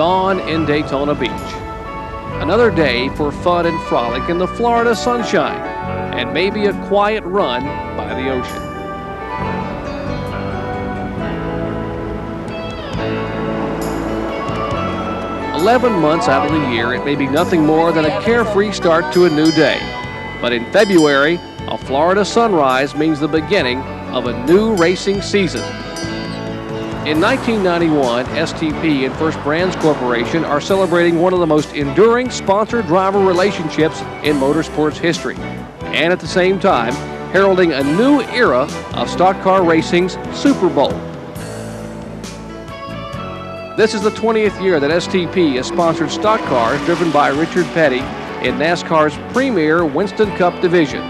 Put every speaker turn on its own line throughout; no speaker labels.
dawn in Daytona Beach. Another day for fun and frolic in the Florida sunshine, and maybe a quiet run by the ocean. "11 months out of the year, it may be nothing more than a carefree start to a new day. But in February, a Florida sunrise means the beginning of a new racing season. In 1991, STP and First Brands Corporation are celebrating one of the most enduring sponsor-driver relationships in motorsports history, and at the same time, heralding a new era of stock car racing's Super Bowl. This is the 20th year that STP has sponsored stock cars driven by Richard Petty in NASCAR's premier Winston Cup division.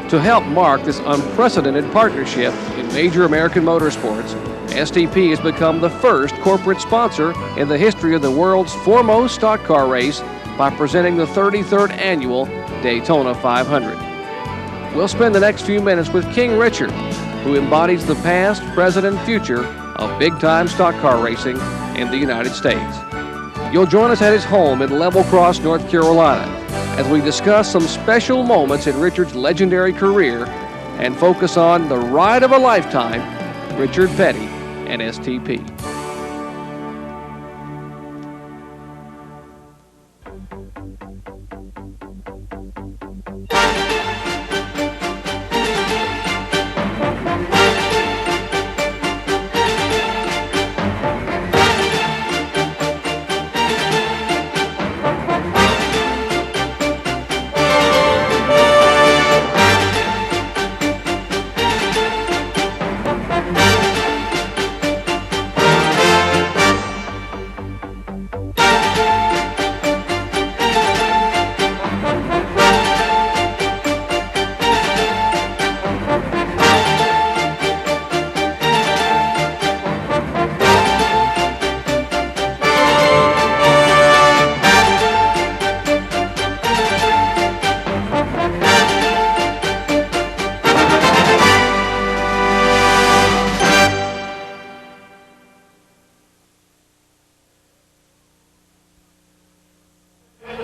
To help mark this unprecedented partnership in major American motorsports, STP has become the first corporate sponsor in the history of the world's foremost stock car race by presenting the 33rd annual Daytona 500. We'll spend the next few minutes with King Richard, who embodies the past, present, and future of big-time stock car racing in the United States. You'll join us at his home in Level Cross, North Carolina, as we discuss some special moments in Richard's legendary career and focus on the ride of a lifetime, Richard Petty and STP.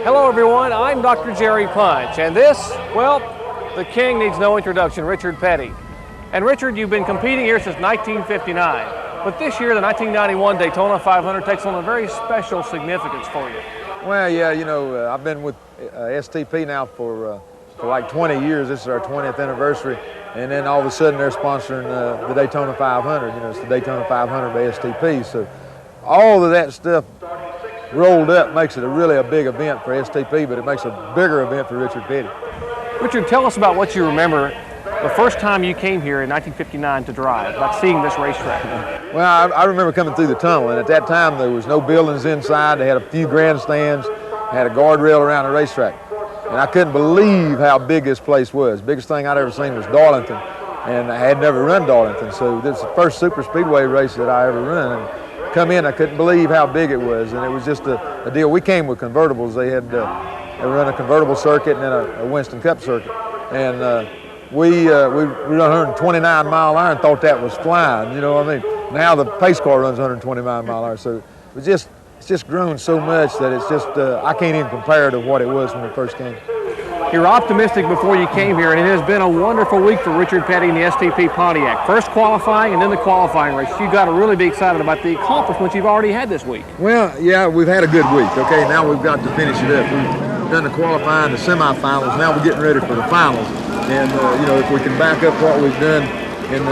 Hello everyone, I'm Dr. Jerry Punch, and this, well, the king needs no introduction, Richard Petty. And Richard, you've been competing here since 1959, but this year the 1991 Daytona 500 takes on a very special significance for you.
Well, yeah, you know, I've been with STP now for like 20 years. This is our 20th anniversary, and then all of a sudden they're sponsoring the Daytona 500. You know, it's the Daytona 500 by STP, so all of that stuff rolled up makes it really a big event for STP, but it makes a bigger event for Richard Petty.
Richard, tell us about what you remember the first time you came here in 1959 to drive, like seeing this racetrack.
Well, I remember coming through the tunnel, and at that time there was no buildings inside. They had a few grandstands, had a guardrail around the racetrack, and I couldn't believe how big this place was. Biggest thing I'd ever seen was Darlington, and I had never run Darlington, so this is the first super speedway race that I ever run. And come in, I couldn't believe how big it was, and it was just a deal. We came with convertibles. They run a convertible circuit and then a Winston Cup circuit, and we run 129 mile an hour and thought that was flying. You know what I mean? Now the pace car runs 129 mile an hour, so it's just grown so much that it's just I can't even compare to what it was when it first came.
You're optimistic before you came here, and it has been a wonderful week for Richard Petty and the STP Pontiac. First qualifying and then the qualifying race. You've got to really be excited about the accomplishments you've already had this week.
Well, yeah, we've had a good week. Okay, now we've got to finish it up. We've done the qualifying, the semifinals. Now we're getting ready for the finals. And you know, if we can back up what we've done in the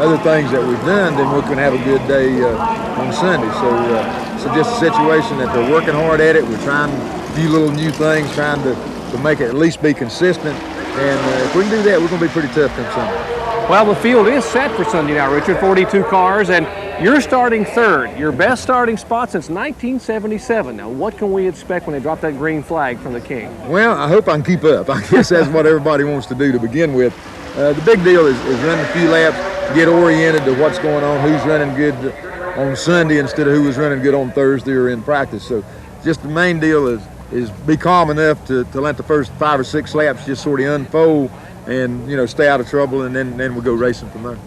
other things that we've done, then we can have a good day on Sunday. So just a situation that they're working hard at it. We're trying a few little new things, trying to make it at least be consistent. And if we can do that, we're going to be pretty tough come Sunday.
Well, the field is set for Sunday now, Richard. 42 cars, and you're starting third. Your best starting spot since 1977. Now, what can we expect when they drop that green flag from the king?
Well, I hope I can keep up. I guess that's what everybody wants to do to begin with. The big deal is running a few laps, get oriented to what's going on, who's running good on Sunday instead of who was running good on Thursday or in practice. So just the main deal is be calm enough to let the first 5 or 6 laps just sort of unfold and, you know, stay out of trouble, and then we'll go racing from there.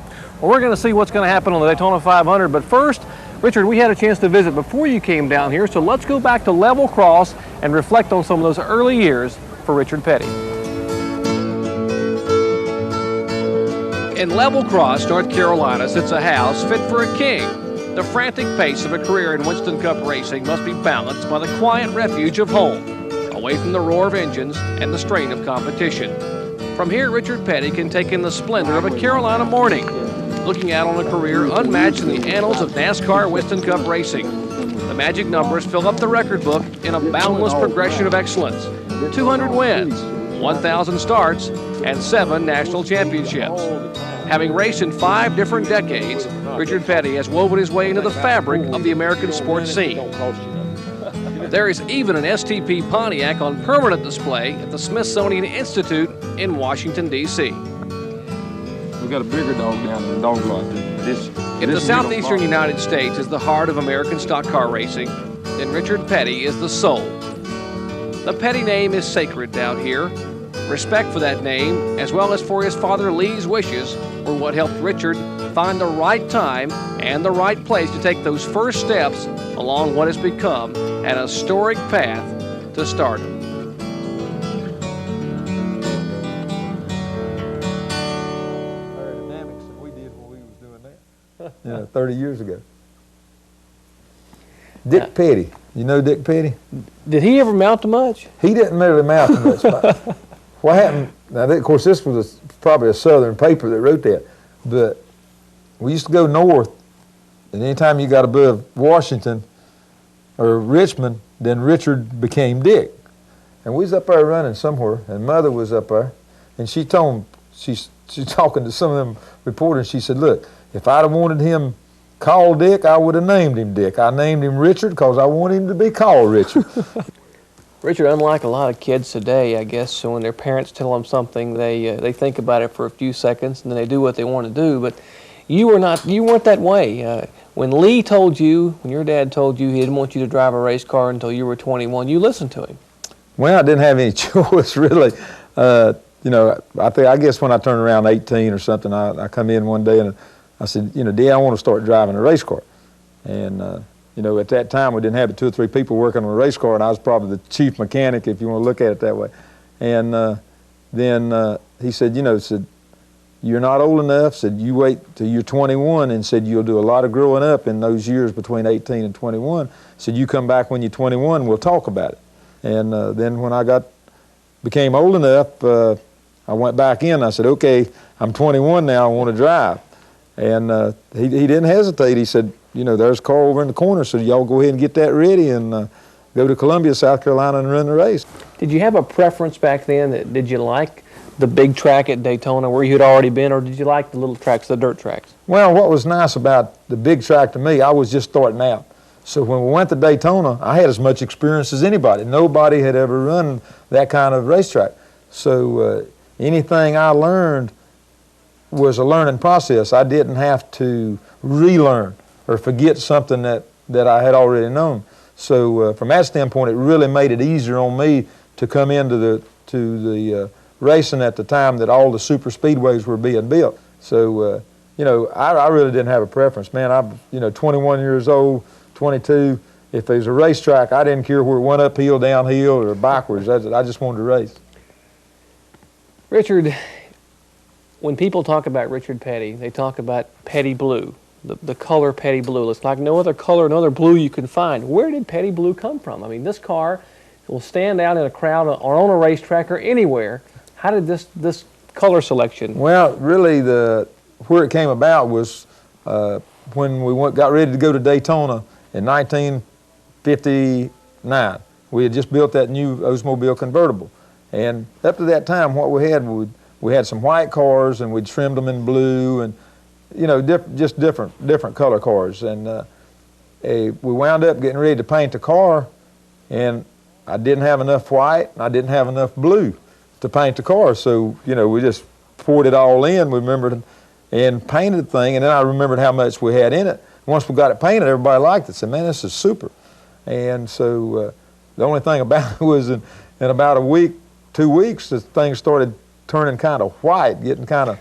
Well, we're going to see what's going to happen on the Daytona 500, but first, Richard, we had a chance to visit before you came down here, so let's go back to Level Cross and reflect on some of those early years for Richard Petty. In Level Cross, North Carolina, sits a house fit for a king. The frantic pace of a career in Winston Cup racing must be balanced by the quiet refuge of home, away from the roar of engines and the strain of competition. From here, Richard Petty can take in the splendor of a Carolina morning, looking out on a career unmatched in the annals of NASCAR Winston Cup racing. The magic numbers fill up the record book in a boundless progression of excellence. 200 wins, 1,000 starts, and 7 national championships. Having raced in 5 different decades, Richard Petty has woven his way into the fabric of the American sports scene. There is even an STP Pontiac on permanent display at the Smithsonian Institute in Washington, D.C.
We got a bigger dog down in the dog lot.
If the southeastern United States is the heart of American stock car racing, then Richard Petty is the soul. The Petty name is sacred down here. Respect for that name, as well as for his father Lee's wishes, were what helped Richard find the right time and the right place to take those first steps along what has become an historic path to stardom.
Aerodynamics than we did when we was doing that. Yeah, 30 years ago. Dick Petty. You know Dick Petty?
Did he ever mount to much?
He didn't really mount to much. What happened, now of course this was probably a southern paper that wrote that, but we used to go north, and anytime you got above Washington or Richmond, then Richard became Dick. And we was up there running somewhere, and Mother was up there, and she told him, she's talking to some of them reporters, she said, look, if I'd have wanted him called Dick, I would have named him Dick. I named him Richard because I want him to be called Richard.
Richard, unlike a lot of kids today, I guess, so when their parents tell them something, they think about it for a few seconds and then they do what they want to do. But you weren't that way. When Lee told you, when your dad told you he didn't want you to drive a race car until you were 21, you listened to him.
Well, I didn't have any choice really. You know, I guess when I turned around 18 or something, I come in one day and I said, you know, Dad, I want to start driving a race car. And you know, at that time we didn't have but 2 or 3 people working on a race car, and I was probably the chief mechanic, if you want to look at it that way. And then he said, you know, you're not old enough, said you wait till you're 21, and said you'll do a lot of growing up in those years between 18 and 21. Said you come back when you're 21, we'll talk about it. And then when I became old enough, I went back in. I said, okay, I'm 21 now, I want to drive. And he didn't hesitate. He said, you know, there's a car over in the corner, so y'all go ahead and get that ready and go to Columbia, South Carolina and run the race.
Did you have a preference back then? Did you like the big track at Daytona where you had already been, or did you like the little tracks, the dirt tracks?
Well, what was nice about the big track to me, I was just starting out. So when we went to Daytona, I had as much experience as anybody. Nobody had ever run that kind of racetrack. So anything I learned was a learning process. I didn't have to relearn or forget something that I had already known. So from that standpoint, it really made it easier on me to come into the racing at the time that all the super speedways were being built. So you know, I really didn't have a preference. Man, I'm 21 years old, 22. If there's a racetrack, I didn't care where it went uphill, downhill, or backwards. I just wanted to race.
Richard, when people talk about Richard Petty, they talk about Petty Blue. The color Petty Blue. It's like no other color, no other blue you can find. Where did Petty Blue come from? I mean, this car will stand out in a crowd or on a racetrack or anywhere. How did this color selection?
Well, really, where it came about was when we got ready to go to Daytona in 1959. We had just built that new Oldsmobile convertible, and up to that time, what we had some white cars, and we'd trimmed them in blue, and just different color cars. And we wound up getting ready to paint the car, and I didn't have enough white, and I didn't have enough blue to paint the car. So, we just poured it all in, we remembered, and painted the thing, and then I remembered how much we had in it. Once we got it painted, everybody liked it. Said, man, this is super. And so the only thing about it was in about a week, 2 weeks, the thing started turning kind of white, getting kind of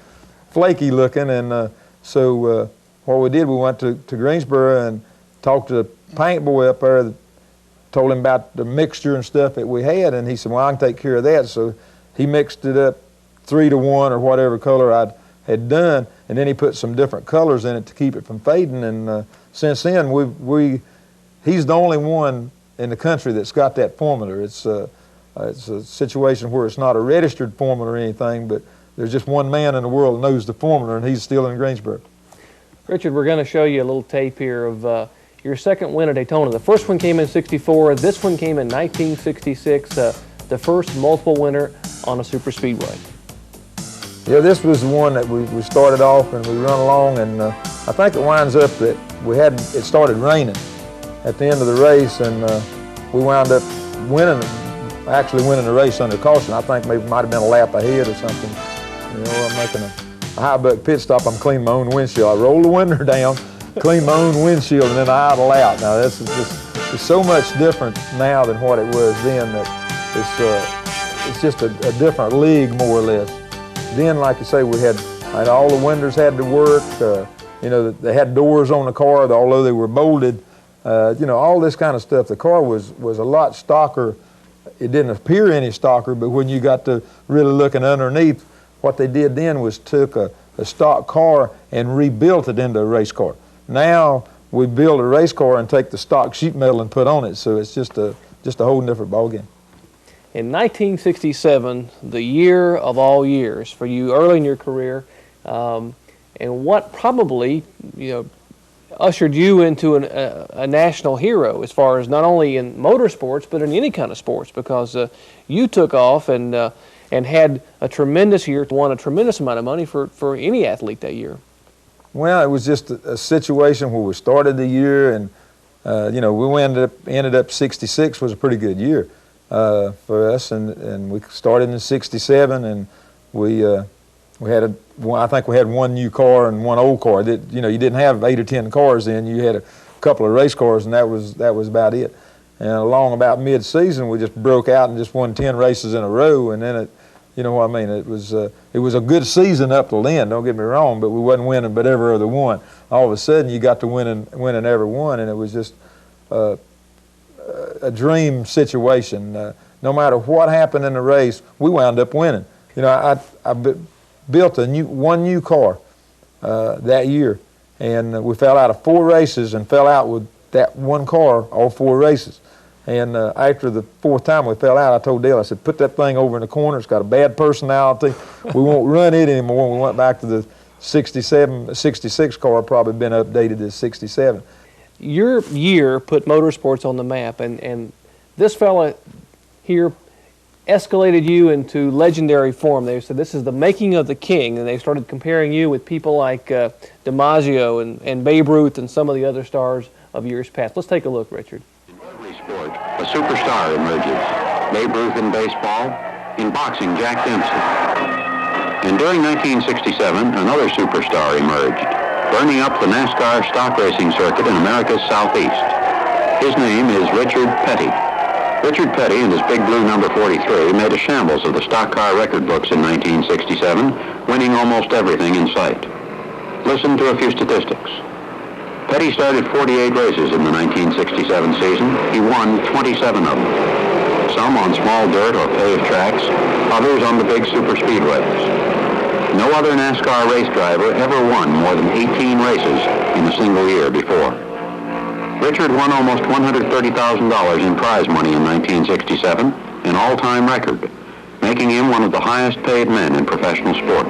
flaky looking, and so what we did, we went to Greensboro, talked to the paint boy up there, told him about the mixture and stuff that we had, and he said, well, I can take care of that. So he mixed it up 3 to 1 or whatever color I had done, and then he put some different colors in it to keep it from fading. And since then, he's the only one in the country that's got that formula. It's a situation where it's not a registered formula or anything, but there's just one man in the world that knows the formula, and he's still in Greensboro.
Richard, we're going to show you a little tape here of your second win at Daytona. The first one came in '64. This one came in 1966. The first multiple winner on a super speedway.
Yeah, this was the one that we started off and we run along, and I think it winds up that it started raining at the end of the race, and we wound up actually winning the race under caution. I think maybe might have been a lap ahead or something. You know, I'm making a high buck pit stop. I'm cleaning my own windshield. I roll the window down, clean my own windshield, and then I idle out. Now this is just, it's so much different now than what it was then that it's just a different league more or less. Then, like you say, we had all the windows had to work. You know, they had doors on the car, although they were bolted. You know, all this kind of stuff. The car was a lot stocker. It didn't appear any stocker, but when you got to really looking underneath, what they did then was took a stock car and rebuilt it into a race car. Now we build a race car and take the stock sheet metal and put on it, so it's just a whole different ballgame.
In 1967, the year of all years for you early in your career, and what probably, you know, ushered you into a national hero as far as not only in motorsports but in any kind of sports, because you took off and had a tremendous year, won a tremendous amount of money for any athlete that year.
Well, it was just a situation where we started the year, and you know, we ended up 66 was a pretty good year for us, and we started in 67, and we had I think we had one new car and one old car. You know, you didn't have 8 or 10 cars then. You had a couple of race cars, and that was about it. And along about mid-season, we just broke out and just won 10 races in a row, and then it, you know what I mean, it was a good season up till then, don't get me wrong, but we wasn't winning but every other one. All of a sudden, you got to winning every one, and it was just a dream situation. No matter what happened in the race, we wound up winning. You know, I built one new car that year, and we fell out of 4 races and fell out with that one car all 4 races. And after the 4th time we fell out, I told Dale, I said, put that thing over in the corner. It's got a bad personality. We won't run it anymore. We went back to the 66 car, probably been updated to 67.
Your year put motorsports on the map, and this fella here escalated you into legendary form. They said this is the making of the king, and they started comparing you with people like DiMaggio and Babe Ruth and some of the other stars of years past. Let's take a look, Richard.
In every sport, a superstar emerges. Babe Ruth in baseball, in boxing, Jack Dempsey. And during 1967, another superstar emerged, burning up the NASCAR stock racing circuit in America's Southeast. His name is Richard Petty. Richard Petty and his big blue number 43 made a shambles of the stock car record books in 1967, winning almost everything in sight. Listen to a few statistics. Petty started 48 races in the 1967 season. He won 27 of them. Some on small dirt or paved tracks, others on the big super speedways. No other NASCAR race driver ever won more than 18 races in a single year before. Richard won almost $130,000 in prize money in 1967, an all-time record, making him one of the highest paid men in professional sport.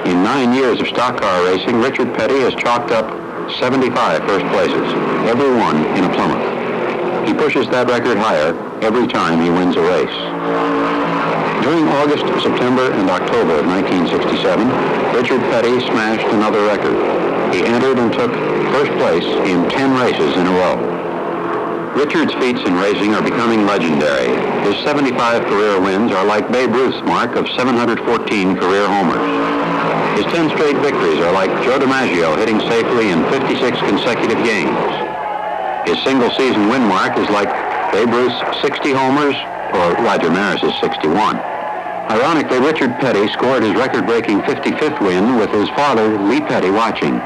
In 9 years of stock car racing, Richard Petty has chalked up 75 first places, every one in a Plymouth. He pushes that record higher every time he wins a race. During August, September, and October of 1967, Richard Petty smashed another record. He entered and took first place in 10 races in a row. Richard's feats in racing are becoming legendary. His 75 career wins are like Babe Ruth's mark of 714 career homers. His 10 straight victories are like Joe DiMaggio hitting safely in 56 consecutive games. His single-season win mark is like Babe Ruth's 60 homers or Roger Maris's 61. Ironically, Richard Petty scored his record-breaking 55th win with his father, Lee Petty, watching.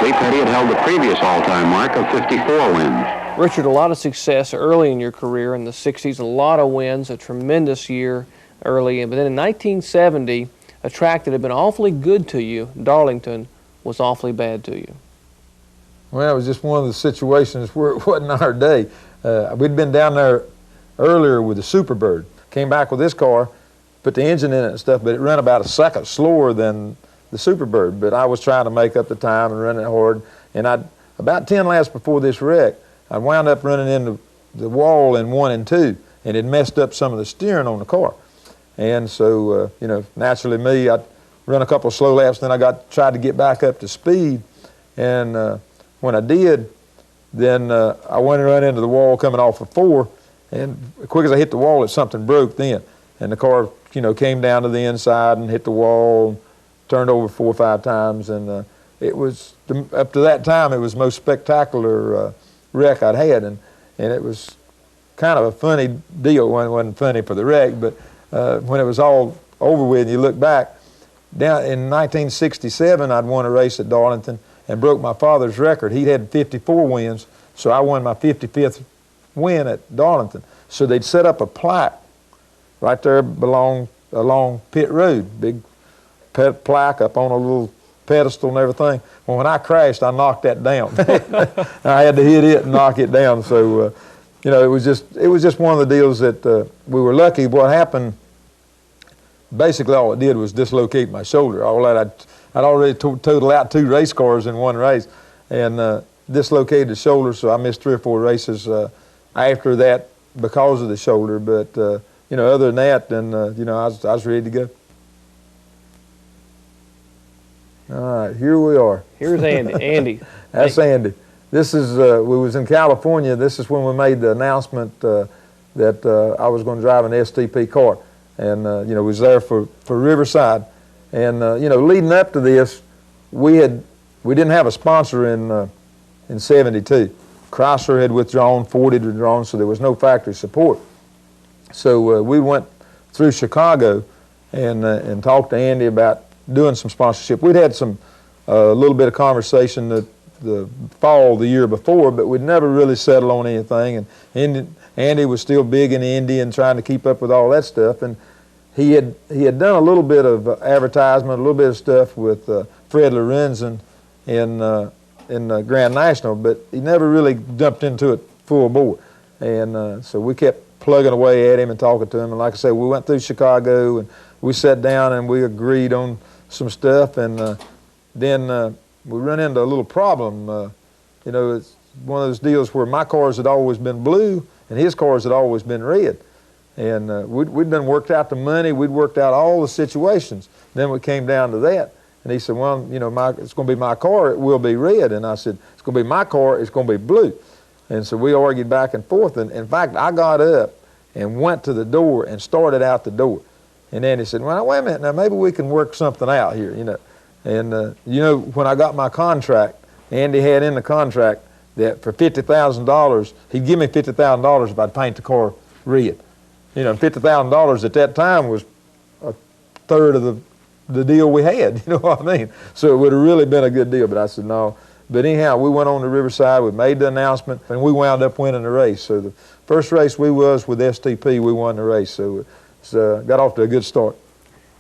Lee Petty had held the previous all-time mark of 54 wins.
Richard, a lot of success early in your career in the 60s, a lot of wins, a tremendous year early. But then in 1970, a track that had been awfully good to you, Darlington, was awfully bad to you.
Well, it was just one of the situations where it wasn't our day. We'd been down there earlier with the Superbird. Came back with this car, put the engine in it and stuff, but it ran about a second slower than the Superbird. But I was trying to make up the time and running hard. And about 10 laps before this wreck, I wound up running into the wall in 1 and 2, and it messed up some of the steering on the car. And so, you know, naturally me, I run a couple of slow laps, then I tried to get back up to speed. And when I did, then I went and ran into the wall coming off of 4, and as quick as I hit the wall, something broke then. And the car, you know, came down to the inside and hit the wall, and turned over 4 or 5 times, and it was, up to that time, it was the most spectacular wreck I'd had, and it was kind of a funny deal. It wasn't funny for the wreck, but when it was all over with and you look back, down in 1967, I'd won a race at Darlington and broke my father's record. He'd had 54 wins, so I won my 55th win at Darlington. So they'd set up a plaque right there along Pit Road, big plaque up on a little pedestal and everything. Well, when I crashed, I knocked that down. I had to hit it and knock it down. So, you know, it was just one of the deals that we were lucky. What happened, basically all it did was dislocate my shoulder. All that I'd already totaled out 2 race cars in one race, and dislocated the shoulder. So I missed 3 or 4 races after that because of the shoulder. But you know, other than that, then you know, I was ready to go. All right, here we are.
Here's Andy. Andy.
That's Andy. This is, we was in California. This is when we made the announcement that I was going to drive an STP car. And, you know, we was there for Riverside. And, you know, leading up to this, we didn't have a sponsor in 72. Chrysler had withdrawn, Ford had withdrawn, so there was no factory support. So we went through Chicago and talked to Andy about doing some sponsorship. We'd had a little bit of conversation the fall the year before, but we'd never really settled on anything. And Andy was still big in Indy and trying to keep up with all that stuff. And he had done a little bit of advertisement, a little bit of stuff with Fred Lorenzen in Grand National, but he never really jumped into it full bore. And so we kept plugging away at him and talking to him. And like I said, we went through Chicago and we sat down and we agreed on some stuff, and then we run into a little problem. You know, it's one of those deals where my cars had always been blue and his cars had always been red. And we'd done worked out the money, we'd worked out all the situations. Then we came down to that, and he said, well, you know, it's going to be my car, it will be red. And I said, it's going to be my car, it's going to be blue. And so we argued back and forth, and in fact, I got up and went to the door and started out the door. And then he said, well, wait a minute, now maybe we can work something out here, you know. And, you know, when I got my contract, Andy had in the contract that for $50,000, he'd give me $50,000 if I'd paint the car red. You know, $50,000 at that time was a third of the deal we had, you know what I mean? So it would have really been a good deal, but I said no. But anyhow, we went on to Riverside, we made the announcement, and we wound up winning the race. So the first race we was with STP, we won the race. So got off to a good start.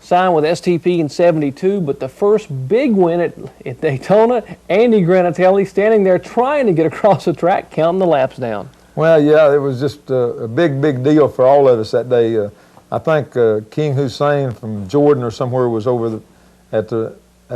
Signed with STP in 72, but the first big win at Daytona, Andy Granatelli standing there trying to get across the track, counting the laps down.
Well, yeah, it was just a big, big deal for all of us that day. I think King Hussein from Jordan or somewhere was over at the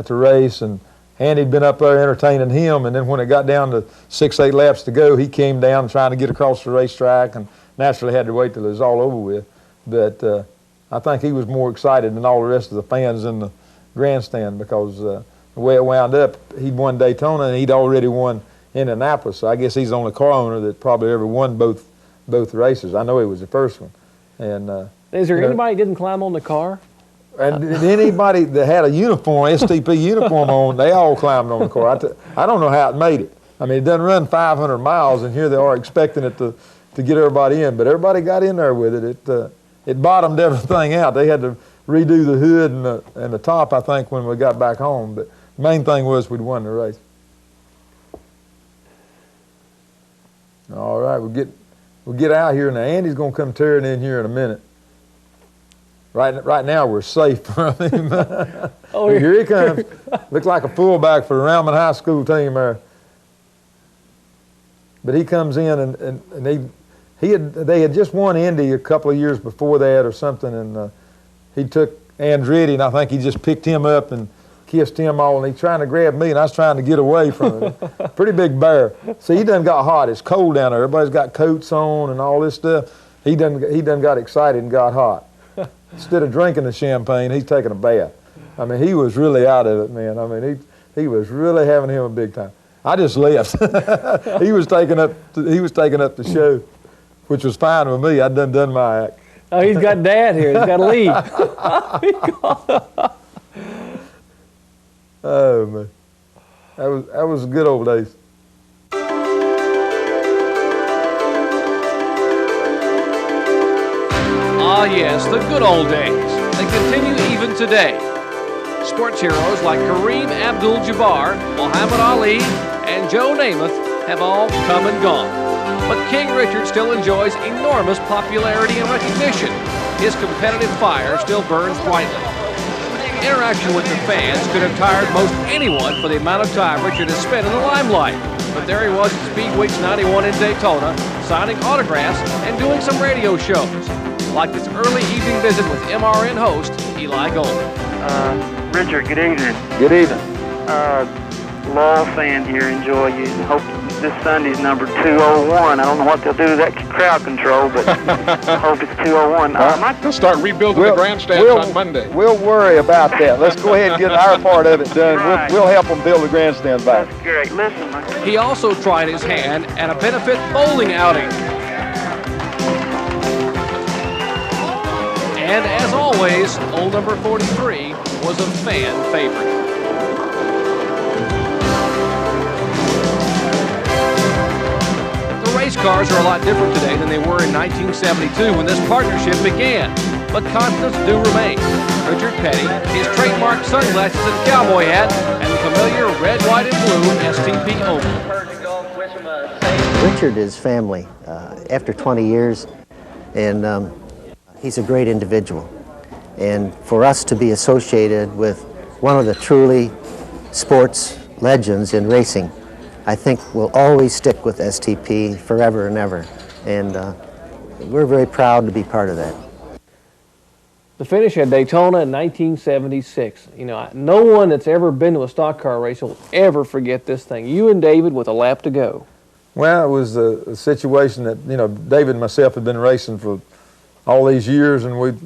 race, and Andy'd been up there entertaining him, and then when it got down to 6, 8 laps to go, he came down trying to get across the racetrack, and naturally had to wait till it was all over with. But I think he was more excited than all the rest of the fans in the grandstand, because the way it wound up, he'd won Daytona and he'd already won Indianapolis. So I guess he's the only car owner that probably ever won both races. I know he was the first one. And
is there anybody that didn't climb on the car?
And anybody that had a uniform, STP uniform on, they all climbed on the car. I don't know how it made it. I mean, it doesn't run 500 miles, and here they are expecting it to get everybody in. But everybody got in there with it. It bottomed everything out. They had to redo the hood and the top, I think, when we got back home. But the main thing was we'd won the race. All right, we'll get out here now. Andy's gonna come tearing in here in a minute. Right now we're safe from him.
Oh,
here he comes. Looks like a fullback for the Rowman High School team there. But he comes in and they had just won Indy a couple of years before that or something, and he took Andretti, and I think he just picked him up and kissed him all, and he's trying to grab me, and I was trying to get away from him. Pretty big bear. See, he done got hot. It's cold down there. Everybody's got coats on and all this stuff. He done got excited and got hot. Instead of drinking the champagne, he's taking a bath. I mean, he was really out of it, man. I mean, he was really having him a big time. I just left. He was taking up the show, which was fine with me. I'd done my act.
Oh, he's got Dad here. He's got to leave.
Oh man, that was good old days.
Ah, yes, the good old days. They continue even today. Sports heroes like Kareem Abdul-Jabbar, Muhammad Ali, and Joe Namath have all come and gone. But King Richard still enjoys enormous popularity and recognition. His competitive fire still burns brightly. Interaction with the fans could have tired most anyone for the amount of time Richard has spent in the limelight. But there he was at Speed Weeks 91 in Daytona, signing autographs and doing some radio shows, like this early evening visit with MRN host Eli Gold.
Richard, good evening.
Good evening.
Loyal fan here, enjoy you. Hope this Sunday's number 201. I don't know what they'll do to that crowd control, but I hope it's 201.
They'll start rebuilding the grandstands on Monday.
We'll worry about that. Let's go ahead and get our part of it done.
Right.
We'll help them build the grandstands back.
That's great. Listen,
He also tried his hand at a benefit bowling outing. And as always, old number 43 was a fan favorite. The race cars are a lot different today than they were in 1972 when this partnership began, but constants do remain. Richard Petty, his trademark sunglasses and cowboy hat, and the familiar red, white, and blue STP oval.
Richard is family after 20 years, and he's a great individual. And for us to be associated with one of the truly sports legends in racing, I think we'll always stick with STP forever and ever. And we're very proud to be part of that.
The finish at Daytona in 1976. You know, no one that's ever been to a stock car race will ever forget this thing. You and David with a lap to go.
Well, it was a situation that, you know, David and myself had been racing for all these years, and we'd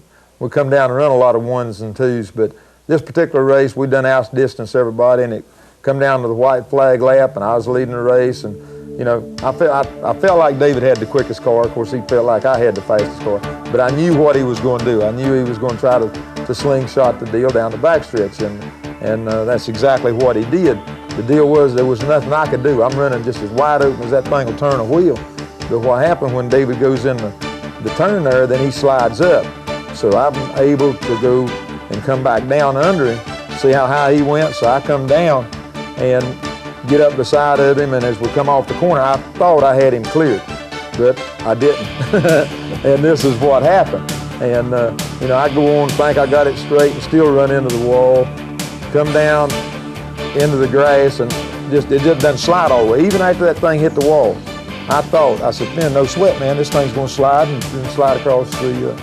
come down and run a lot of ones and twos, but this particular race, we'd done outdistance everybody, and it come down to the white flag lap, and I was leading the race, and, you know, I felt like David had the quickest car. Of course, he felt like I had the fastest car, but I knew what he was going to do. I knew he was going to try to slingshot the deal down the backstretch, and that's exactly what he did. The deal was there was nothing I could do. I'm running just as wide open as that thing will turn a wheel, but what happened when David goes in the turn there, then he slides up. So I'm able to go and come back down under him, see how high he went. So I come down and get up beside of him, and as we come off the corner, I thought I had him cleared, but I didn't. And this is what happened. And you know, I go on, think I got it straight, and still run into the wall, come down into the grass, and it just doesn't slide all the way. Even after that thing hit the wall, I said, man, no sweat, man, this thing's going to slide and slide across the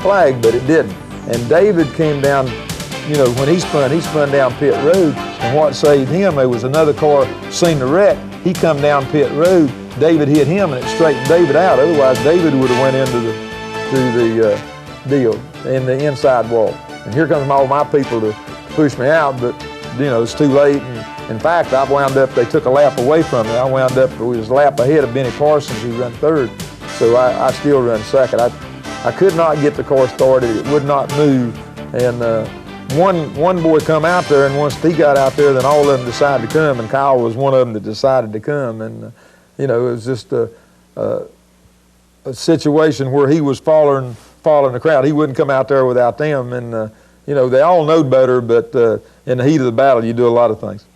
flag, but it didn't. And David came down, you know, when he spun down pit road, and what saved him, there was another car seen the wreck. He come down pit road, David hit him, and it straightened David out. Otherwise, David would have went into the deal in the inside wall. And here comes all my people to push me out, but you know, it's too late. And in fact, I wound up, they took a lap away from me. I wound up, it was a lap ahead of Benny Parsons, who ran third. So I still run second. I could not get the car started. It would not move. And one boy come out there, and once he got out there, then all of them decided to come, and Kyle was one of them that decided to come. And you know, it was just a situation where he was following the crowd. He wouldn't come out there without them. And you know, they all know better, but in the heat of the battle, you do a lot of things.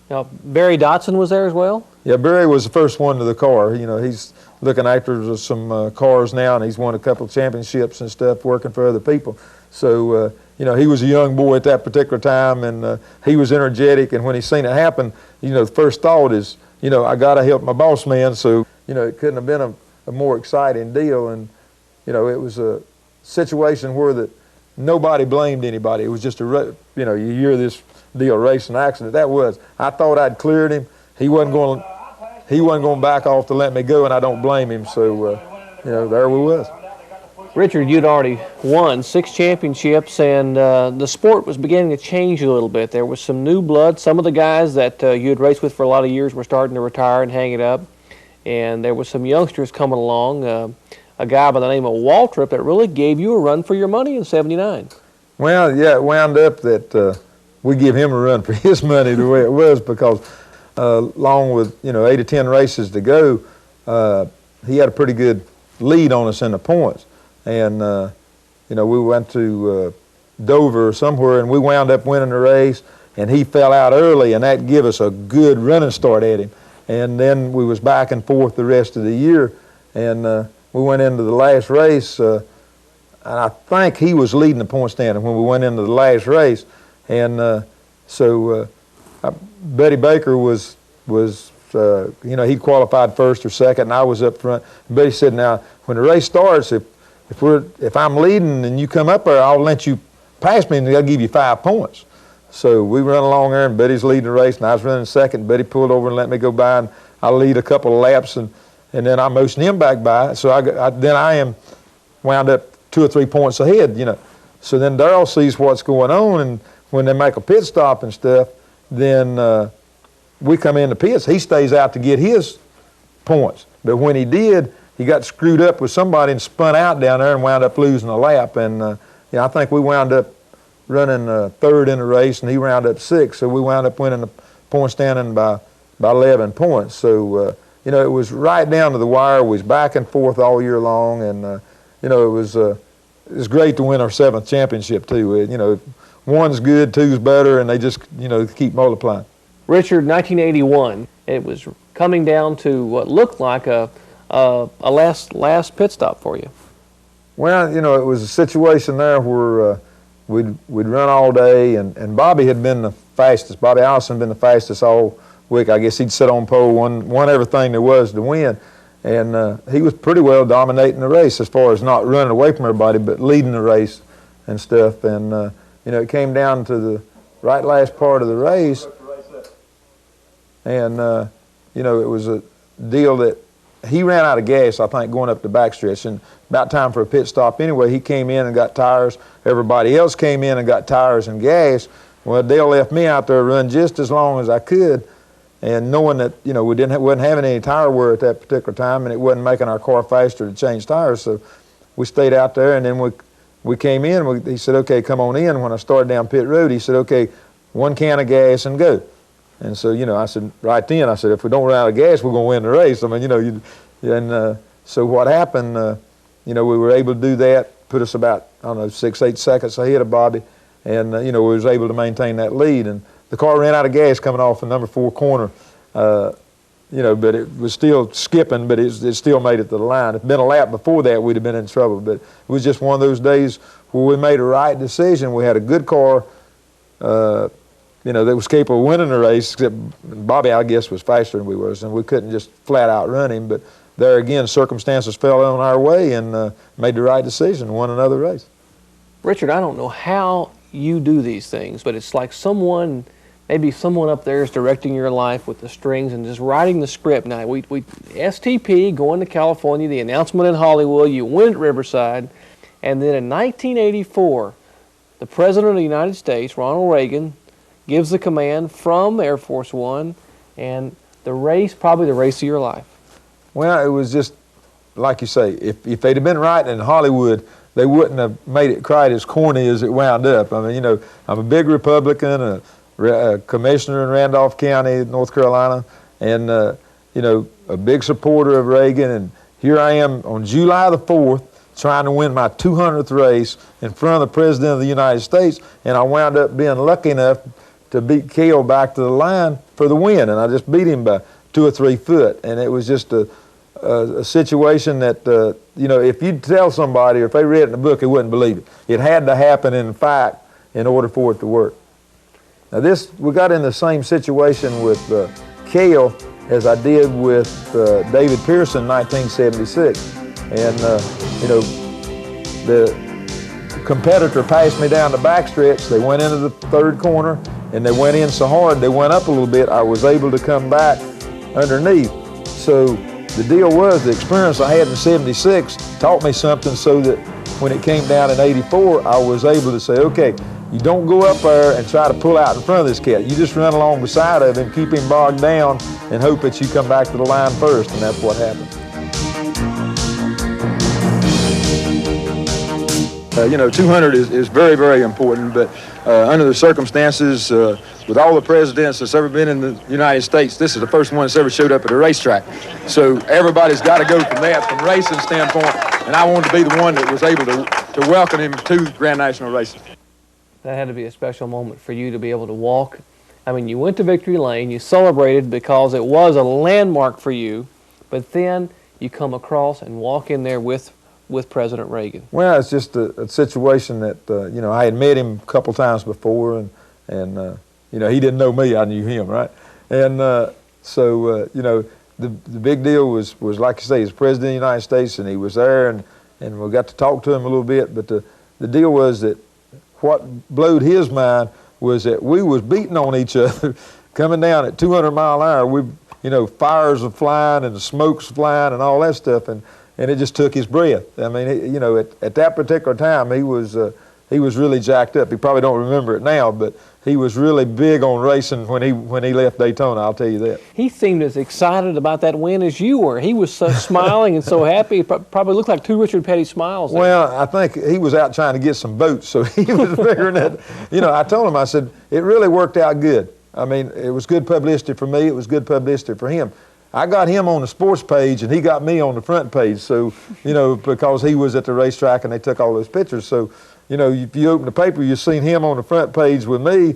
Now, Barry Dotson was there as well?
Yeah, Barry was the first one to the car. You know, he's looking after some cars now, and he's won a couple of championships and stuff working for other people. So, you know, he was a young boy at that particular time, and he was energetic, and when he seen it happen, you know, the first thought is, you know, I got to help my boss man. So, you know, it couldn't have been a more exciting deal, and, you know, it was a situation where that nobody blamed anybody. It was just you know, you hear this deal, racing accident. That was. I thought I'd cleared him. He wasn't going to back off to let me go, and I don't blame him. So, you know, there we was.
Richard, you'd already won 6 championships, and the sport was beginning to change a little bit. There was some new blood. Some of the guys that you had raced with for a lot of years were starting to retire and hang it up, and there was some youngsters coming along. A guy by the name of Waltrip that really gave you a run for your money in '79.
Well, yeah, it wound up that we give him a run for his money the way it was, because along with, you know, 8 or 10 races to go, he had a pretty good lead on us in the points. And, you know, we went to Dover or somewhere, and we wound up winning the race, and he fell out early, and that gave us a good running start at him. And then we was back and forth the rest of the year, and we went into the last race, and I think he was leading the point standing when we went into the last race. And so Buddy Baker was you know, he qualified first or second, and I was up front. Buddy said, now, when the race starts, if I'm leading and you come up there, I'll let you pass me, and I'll give you 5 points. So we run along there, and Buddy's leading the race, and I was running second. Buddy pulled over and let me go by, and I lead a couple of laps, and then I motioned him back by. So then I am wound up 2 or 3 points ahead, you know. So then Darrell sees what's going on, and when they make a pit stop and stuff, then we come in the pits. He stays out to get his points. But when he did, he got screwed up with somebody and spun out down there and wound up losing a lap. And yeah, I think we wound up running third in the race, and he wound up 6th. So we wound up winning the point standing by 11 points. So, you know, it was right down to the wire. We was back and forth all year long, and you know, it was great to win our 7th championship too. You know, 1's good, 2's better, and they just, you know, keep multiplying.
Richard, 1981, it was coming down to what looked like a last pit stop for you.
Well, you know, it was a situation there where we'd run all day, and Bobby had been the fastest. Bobby Allison had been the fastest all week. I guess he'd sit on pole, won everything there was to win. And he was pretty well dominating the race as far as not running away from everybody, but leading the race and stuff. And, you know, it came down to the right last part of the race. And, you know, it was a deal that he ran out of gas, I think, going up the backstretch. And about time for a pit stop anyway, he came in and got tires. Everybody else came in and got tires and gas. Well, Dale left me out there run just as long as I could. And knowing that, you know, we wasn't having any tire wear at that particular time, and it wasn't making our car faster to change tires, so we stayed out there. And then we came in. He said, "Okay, come on in." When I started down pit road, he said, "Okay, 1 can of gas and go." And so, you know, I said right then, I said, if we don't run out of gas, we're going to win the race. I mean, you know, so what happened? You know, we were able to do that, put us about, I don't know, 6, 8 seconds ahead of Bobby, and you know, we was able to maintain that lead. And the car ran out of gas coming off the number 4 corner, you know, but it was still skipping, but it still made it to the line. If it had been a lap before that, we'd have been in trouble. But it was just one of those days where we made a right decision. We had a good car, you know, that was capable of winning the race, except Bobby, I guess, was faster than we was, and we couldn't just flat out run him. But there again, circumstances fell on our way, and made the right decision, won another race.
Richard, I don't know how you do these things, but it's like maybe someone up there is directing your life with the strings and just writing the script. Now, we STP, going to California, the announcement in Hollywood, you win at Riverside, and then in 1984, the President of the United States, Ronald Reagan, gives the command from Air Force One, and the race, probably the race of your life.
Well, it was just, like you say, if they'd have been writing in Hollywood, they wouldn't have made it quite as corny as it wound up. I mean, you know, I'm a big Republican, a commissioner in Randolph County, North Carolina, and, you know, a big supporter of Reagan. And here I am on July the 4th trying to win my 200th race in front of the President of the United States, and I wound up being lucky enough to beat Cale back to the line for the win, and I just beat him by 2 or 3 foot, and it was just a situation that, you know, if you'd tell somebody or if they read it in a book, they wouldn't believe it. It had to happen in fact in order for it to work. Now we got in the same situation with Cale as I did with David Pearson in 1976. And, you know, the competitor passed me down the backstretch. They went into the 3rd corner, and they went in so hard, they went up a little bit. I was able to come back underneath. So the deal was the experience I had in 76 taught me something so that when it came down in 84, I was able to say, okay, you don't go up there and try to pull out in front of this cat. You just run along beside of him, keep him bogged down, and hope that you come back to the line first, and that's what happened. You know, 200 is very, very important, but under the circumstances, with all the presidents that's ever been in the United States, this is the first one that's ever showed up at a racetrack. So everybody's got to go from that, from racing standpoint, and I wanted to be the one that was able to welcome him to Grand National Racing.
That had to be a special moment for you to be able to walk. I mean, you went to Victory Lane, you celebrated because it was a landmark for you, but then you come across and walk in there with President Reagan.
Well, it's just a situation that, you know, I had met him a couple times before, and you know, he didn't know me, I knew him, right? And so, you know, the big deal was like you say, he's President of the United States, and he was there, and we got to talk to him a little bit, but the deal was that what blowed his mind was that we was beating on each other, coming down at 200 mile an hour. You know, fires are flying and the smoke's flying and all that stuff, and it just took his breath. I mean, you know, at that particular time, he was really jacked up. He probably don't remember it now, but he was really big on racing when he left Daytona, I'll tell you that.
He seemed as excited about that win as you were. He was so smiling and so happy. It probably looked like 2 Richard Petty smiles there.
Well, I think he was out trying to get some boats, so he was figuring that, you know, I told him, I said, it really worked out good. I mean, it was good publicity for me. It was good publicity for him. I got him on the sports page, and he got me on the front page. So, you know, because he was at the racetrack and they took all those pictures. So, you know, if you open the paper, you've seen him on the front page with me,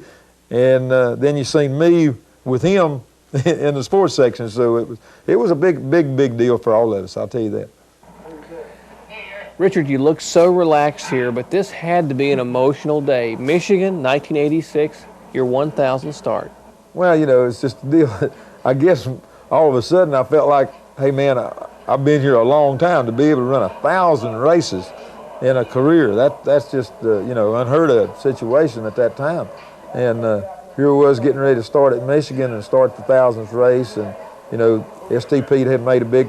and then you've seen me with him in the sports section. So it was a big deal for all of us, I'll tell you that.
Richard, you look so relaxed here, but this had to be an emotional day. Michigan, 1986, your 1,000 start.
Well, you know, it's just a deal. I guess all of a sudden I felt like, hey man, I've been here a long time to be able to run 1,000 races in a career. That's just you know, unheard of situation at that time. And here I was getting ready to start at Michigan and start the 1,000th race, and you know, STP had made a big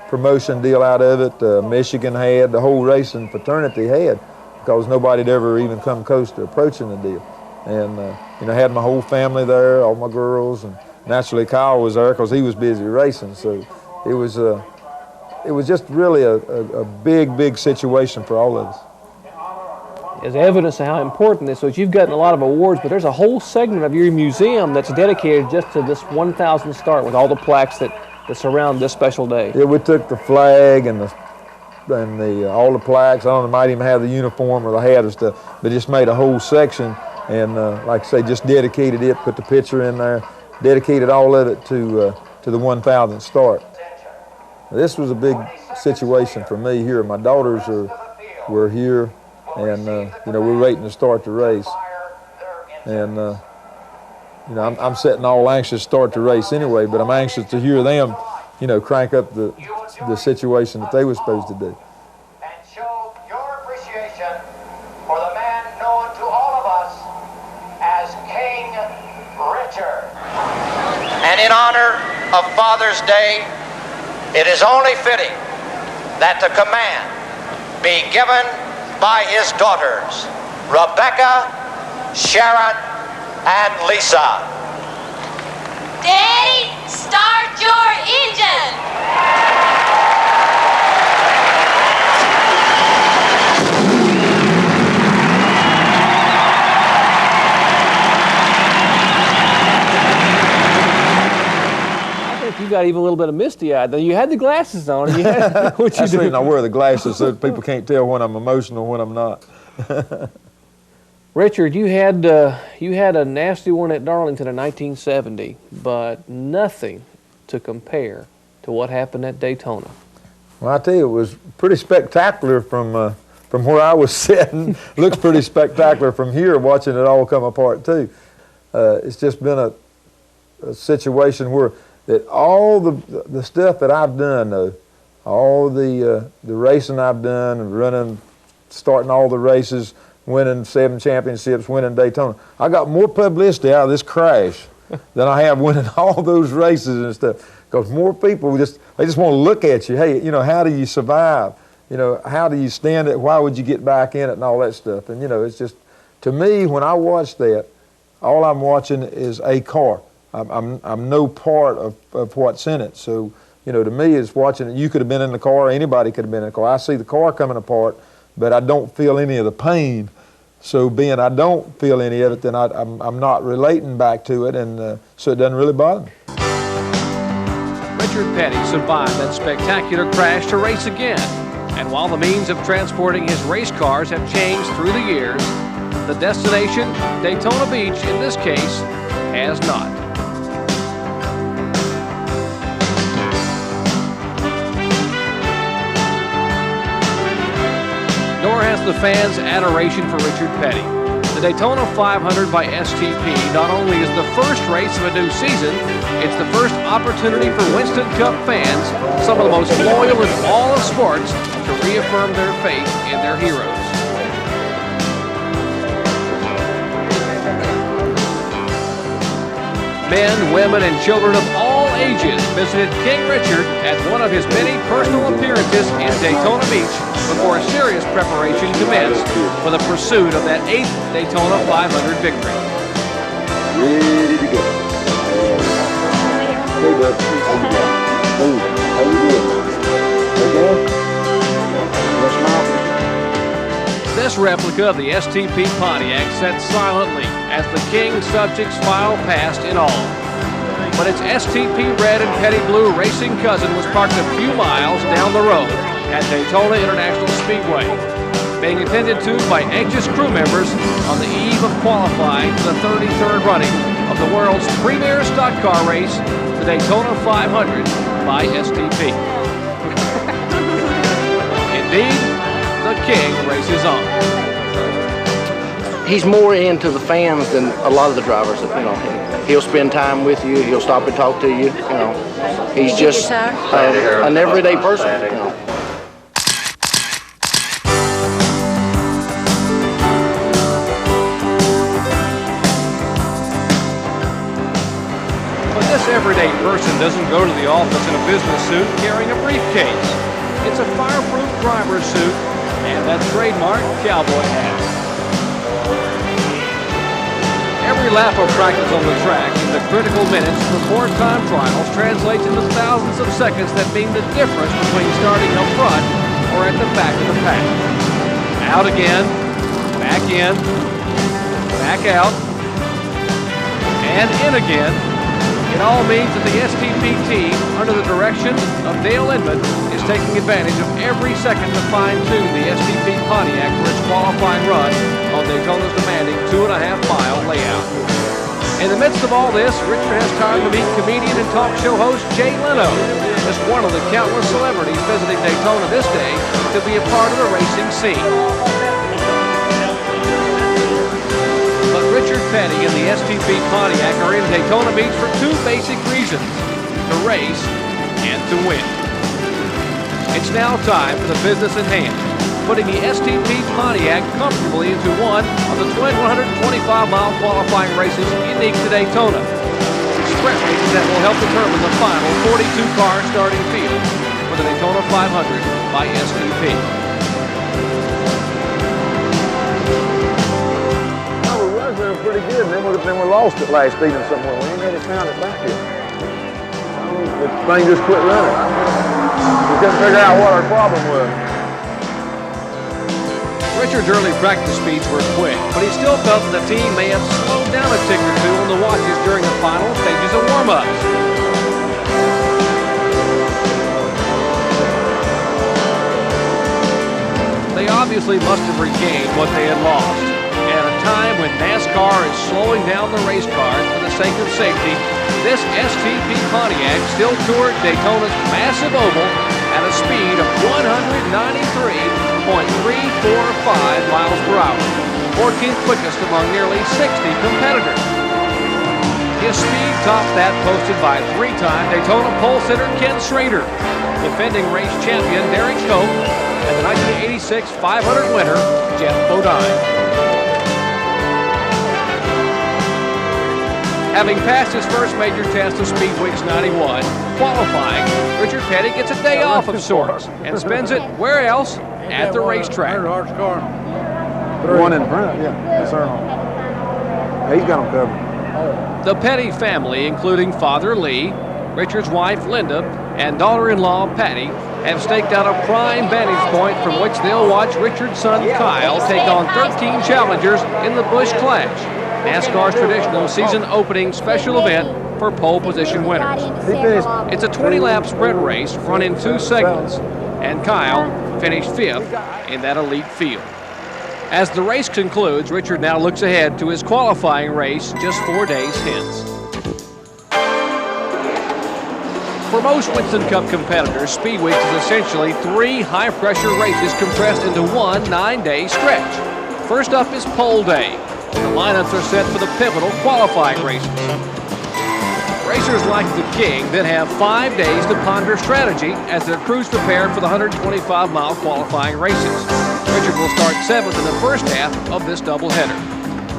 promotion deal out of it. Michigan had, the whole racing fraternity had, because nobody had ever even come close to approaching the deal. And you know, I had my whole family there, all my girls, and naturally Kyle was there because he was busy racing. So it was just really a big situation for all of us.
As evidence of how important this is, you've gotten a lot of awards, but there's a whole segment of your museum that's dedicated just to this 1,000 start with all the plaques that surround this special day.
Yeah, we took the flag and all the plaques. I don't know, might even have the uniform or the hat or stuff, but just made a whole section, and like I say, just dedicated it, put the picture in there, dedicated all of it to the 1,000th start. This was a big situation for me here. My daughters were here, and you know, we're waiting to start the race. And you know, I'm sitting all anxious to start the race anyway, but I'm anxious to hear them, you know, crank up the situation that they were supposed to do.
And show your appreciation for the man known to all of us as King Richard. And in honor of Father's Day, it is only fitting that the command be given by his daughters, Rebecca, Sharon, and Lisa.
Daddy, start your engine!
You got even a little bit of misty-eyed. You had the glasses on. And you had, what you
That's the
do?
reason I wear the glasses so people can't tell when I'm emotional and when I'm not.
Richard, you had a nasty one at Darlington in 1970, but nothing to compare to what happened at Daytona.
Well, I tell you, it was pretty spectacular from where I was sitting. Looks pretty spectacular from here, watching it all come apart too. It's just been a situation where that all the stuff that I've done, though, all the racing I've done, running, starting all the races, winning 7 championships, winning Daytona, I got more publicity out of this crash than I have winning all those races and stuff. Because more people they just want to look at you. Hey, you know, how do you survive? You know, how do you stand it? Why would you get back in it and all that stuff? And you know, it's just, to me, when I watch that, all I'm watching is a car. I'm no part of what's in it. So, you know, to me, it's watching it. You could have been in the car, or anybody could have been in the car. I see the car coming apart, but I don't feel any of the pain. So being I don't feel any of it, then I'm not relating back to it, and so it doesn't really bother me.
Richard Petty survived that spectacular crash to race again. And while the means of transporting his race cars have changed through the years, the destination, Daytona Beach in this case, has not. Nor has the fans' adoration for Richard Petty. The Daytona 500 by STP not only is the first race of a new season, it's the first opportunity for Winston Cup fans, some of the most loyal in all of sports, to reaffirm their faith in their heroes. Men, women, and children of all ages visited King Richard at one of his many personal appearances in Daytona Beach before a serious preparation commenced for the pursuit of that 8th Daytona 500 victory.
Ready to go. Hey, bud. How you doing? Okay? Let's smile.
This replica of the STP Pontiac sat silently as the King subjects filed past in awe. But its STP red and petty blue racing cousin was parked a few miles down the road at Daytona International Speedway, being attended to by anxious crew members on the eve of qualifying for the 33rd running of the world's premier stock car race, the Daytona 500 by STP. Indeed, the King races on.
He's more into the fans than a lot of the drivers. You know, he'll spend time with you. He'll stop and talk to you. You know, he's just an everyday person. You know.
But this everyday person doesn't go to the office in a business suit carrying a briefcase. It's a fireproof driver's suit and that trademark cowboy hat. Every lap of practice on the track in the critical minutes before time trials translates into thousands of seconds that mean the difference between starting up front or at the back of the pack. Out again, back in, back out, and in again. It all means that the STP team, under the direction of Dale Inman, is taking advantage of every second to fine-tune the STP Pontiac for its qualifying run on Daytona's demanding 2.5-mile layout. In the midst of all this, Richard has time to meet comedian and talk show host Jay Leno, just one of the countless celebrities visiting Daytona this day to be a part of the racing scene. But Richard Petty and the STP Pontiac are in Daytona Beach for 2 basic reasons: to race and to win. It's now time for the business at hand, putting the STP Pontiac comfortably into one of the twin 125-mile qualifying races unique to Daytona. Sprint races that will help determine the final 42-car starting field for the Daytona 500 by STP.
They were pretty good, and then we lost it last evening somewhere. We ain't had it found it back yet. The thing just quit running. We couldn't figure out what our problem was.
Richard's early practice speeds were quick, but he still felt that the team may have slowed down a tick or two on the watches during the final stages of warm-ups. They obviously must have regained what they had lost, and a time when NASCAR is slowing down the race cars for the sake of safety, this STP Pontiac still toured Daytona's massive oval at a speed of 193.345 miles per hour, 14th quickest among nearly 60 competitors. His speed topped that posted by three-time Daytona pole sitter Ken Schrader, defending race champion Derek Cope, and the 1986 500 winner Jeff Bodine. Having passed his first major test of Speed Weeks 91, qualifying, Richard Petty gets a day off of sorts and spends it where else? At the racetrack.
One in front, yeah. Yes, sir. Yeah, he's got them covered.
The Petty family, including Father Lee, Richard's wife Linda, and daughter-in-law Patty, have staked out a prime vantage point from which they'll watch Richard's son Kyle take on 13 challengers in the Busch Clash, NASCAR's traditional season-opening special event for pole position winners. It's a 20-lap sprint race run in 2 segments, and Kyle finished 5th in that elite field. As the race concludes, Richard now looks ahead to his qualifying race just 4 days hence. For most Winston Cup competitors, Speed Weeks is essentially 3 high-pressure races compressed into one 9-day stretch. First up is pole day. The lineups are set for the pivotal qualifying races. Racers like the King then have 5 days to ponder strategy as their crews prepare for the 125-mile qualifying races. Richard will start 7th in the first half of this doubleheader.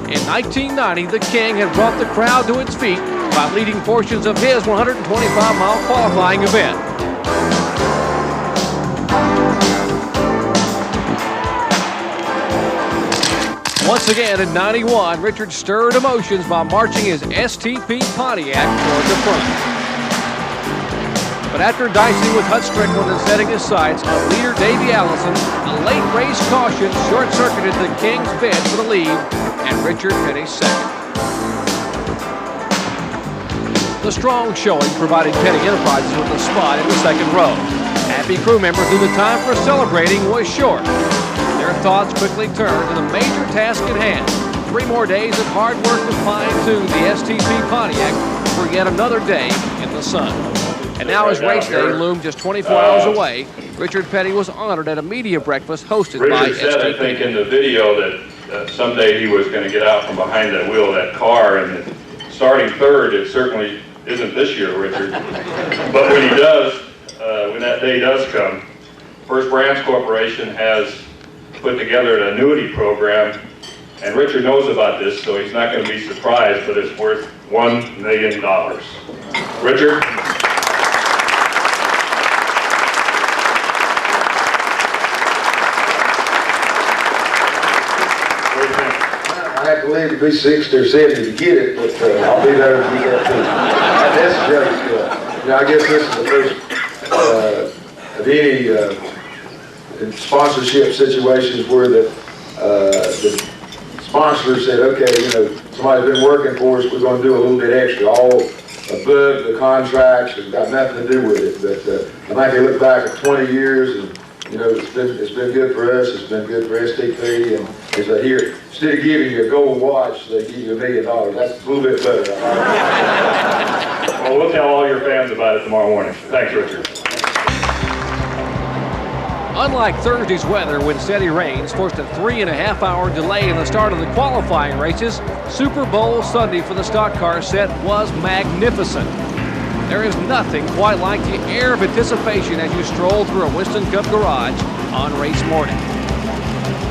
In 1990, the King had brought the crowd to its feet by leading portions of his 125-mile qualifying event. Once again in 91, Richard stirred emotions by marching his STP Pontiac toward the front. But after dicing with Hut Strickland and setting his sights on leader Davey Allison, a late race caution short-circuited the King's bid for the lead, and Richard finished second. The strong showing provided Petty Enterprises with a spot in the second row. Happy crew members knew the time for celebrating was short. Their thoughts quickly turned to the major task at hand. 3 more days of hard work to fine-tune the STP Pontiac for yet another day in the sun. And now as race day loomed just 24 hours away, Richard Petty was honored at a media breakfast hosted by
Richard said,
STP.
I think, in the video that someday he was going to get out from behind that wheel of that car, and starting third, it certainly isn't this year, Richard. But when he does, when that day does come, First Brands Corporation has put together an annuity program, and Richard knows about this, so he's not going to be surprised, but it's worth $1 million. Richard?
I have to live to be 60 or 70 to get it, but I'll be there to get that too. That's great stuff. You know, I guess this is the first of any sponsorship situations where the sponsor said, okay, you know, somebody's been working for us, we're going to do a little bit extra, all above the contracts, and got nothing to do with it. But I think they look back at 20 years, and you know, it's been good for us, it's been good for STP, and as I hear, instead of giving you a gold watch, they give you $1 million. That's a little bit better.
Well, we'll tell all your fans about it tomorrow morning. Thanks, Richard.
Unlike Thursday's weather when steady rains forced a 3.5-hour delay in the start of the qualifying races, Super Bowl Sunday for the stock car set was magnificent. There is nothing quite like the air of anticipation as you stroll through a Winston Cup garage on race morning.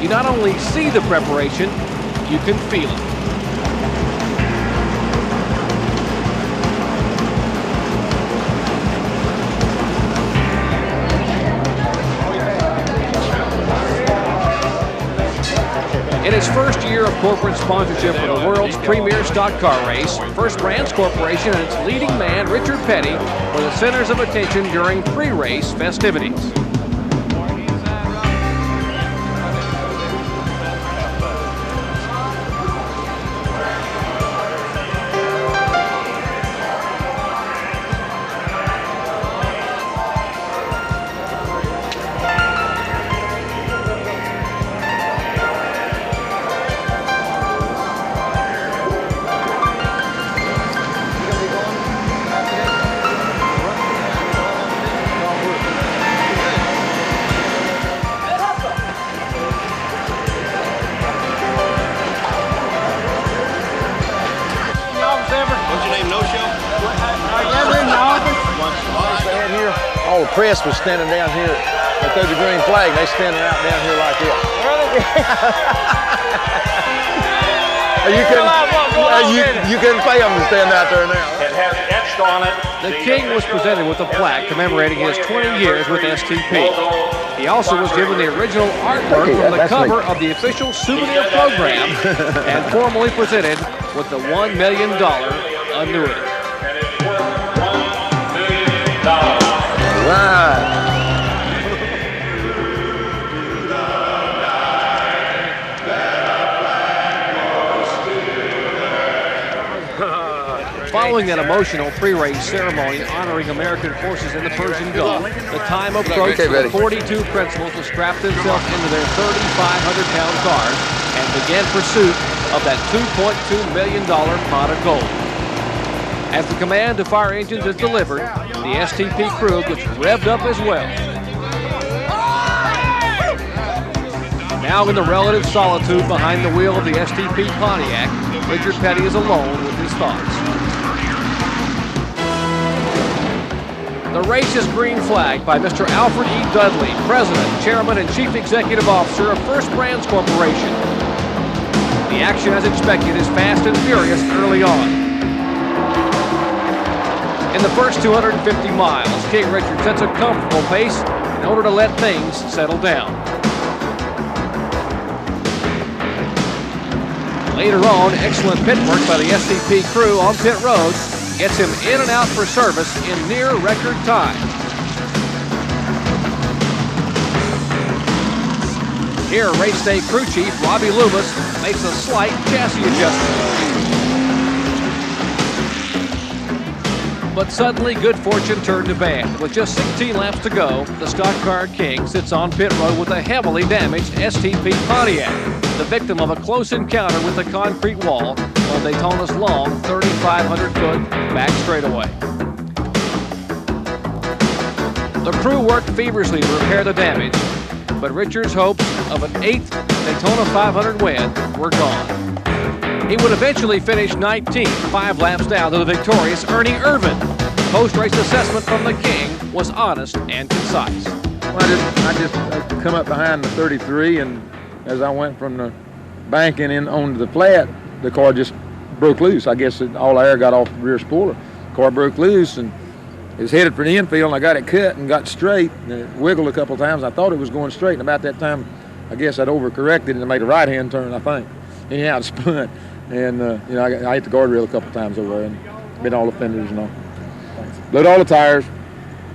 You not only see the preparation, you can feel it. In its first year of corporate sponsorship of the world's premier stock car race, First Brands Corporation and its leading man, Richard Petty, were the centers of attention during pre-race festivities.
all the press was standing down here at the green flag. They standing out down here like this. You couldn't pay them to stand out there now.
It has etched on it.
The King was presented with a plaque commemorating his 20 years with STP. He also was given the original artwork from the cover of the official souvenir program and formally presented with the $1 million annuity.
And it's worth $1 million.
Right.
Following that emotional pre-race ceremony honoring American forces in the Persian Gulf, the time approached for the 42 principals to strap themselves into their 3,500-pound cars and begin pursuit of that $2.2 million pot of gold. As the command to fire engines is delivered, the STP crew gets revved up as well. Now in the relative solitude behind the wheel of the STP Pontiac, Richard Petty is alone with his thoughts. The race is green flagged by Mr. Alfred E. Dudley, President, Chairman, and Chief Executive Officer of First Brands Corporation. The action, as expected, is fast and furious early on. In the first 250 miles, King Richard sets a comfortable pace in order to let things settle down. Later on, excellent pit work by the STP crew on pit road gets him in and out for service in near record time. Here, race day crew chief Robbie Loomis makes a slight chassis adjustment. But suddenly, good fortune turned to bad. With just 16 laps to go, the stock car King sits on pit road with a heavily damaged STP Pontiac, the victim of a close encounter with the concrete wall on Daytona's long 3,500-foot back straightaway. The crew worked feverishly to repair the damage, but Richard's hopes of an 8th Daytona 500 win were gone. He would eventually finish 19th, 5 laps down to the victorious Ernie Irvin. Post-race assessment from the King was honest and concise.
Well, I just come up behind the 33, and as I went from the banking in onto the flat, the car just broke loose. I guess all the air got off the rear spoiler. The car broke loose, and it was headed for the infield, and I got it cut and got straight, and it wiggled a couple times. I thought it was going straight, and about that time, I guess I'd overcorrected and made a right-hand turn, I think. Anyhow, it spun, and I hit the guardrail a couple times over there, and bit all the fenders and all. Blowed all the tires.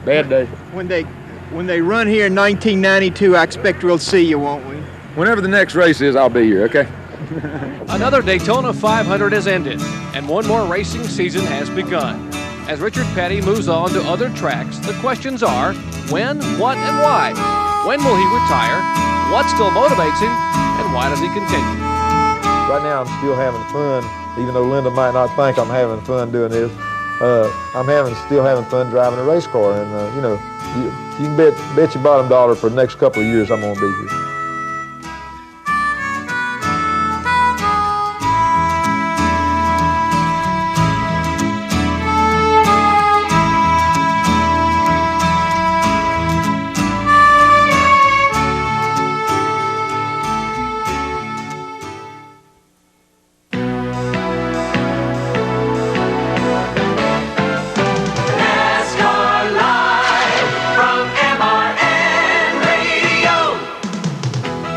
Bad day.
When they run here in 1992, I expect we'll see you, won't we?
Whenever the next race is, I'll be here, okay?
Another Daytona 500 has ended, and one more racing season has begun. As Richard Petty moves on to other tracks, the questions are when, what, and why. When will he retire? What still motivates him? And why does he continue?
Right now, I'm still having fun, even though Linda might not think I'm having fun doing this. I'm still having fun driving a race car, and you can bet your bottom dollar for the next couple of years I'm going to be here.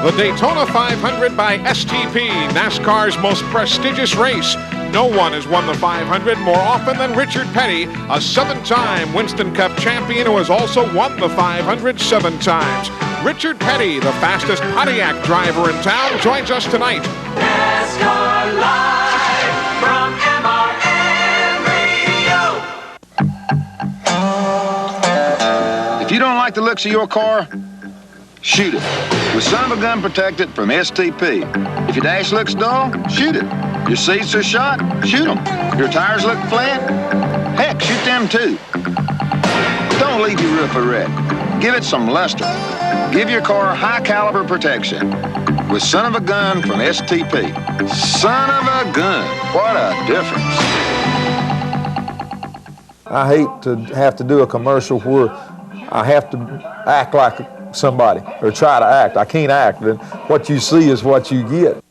The Daytona 500 by STP, NASCAR's most prestigious race. No one has won the 500 more often than Richard Petty, a 7-time Winston Cup champion who has also won the 500 7 times. Richard Petty, the fastest Pontiac driver in town, joins us tonight.
NASCAR Live from MRN Radio.
If you don't like the looks of your car, shoot it. With Son of a Gun Protected from STP. If your dash looks dull, shoot it. Your seats are shot, shoot them. Your tires look flat, heck, shoot them too. Don't leave your roof a wreck. Give it some luster. Give your car high caliber protection with Son of a Gun from STP. Son of a Gun, what a difference.
I hate to have to do a commercial where I have to act like somebody or try to act. I can't act. And what you see is what you get.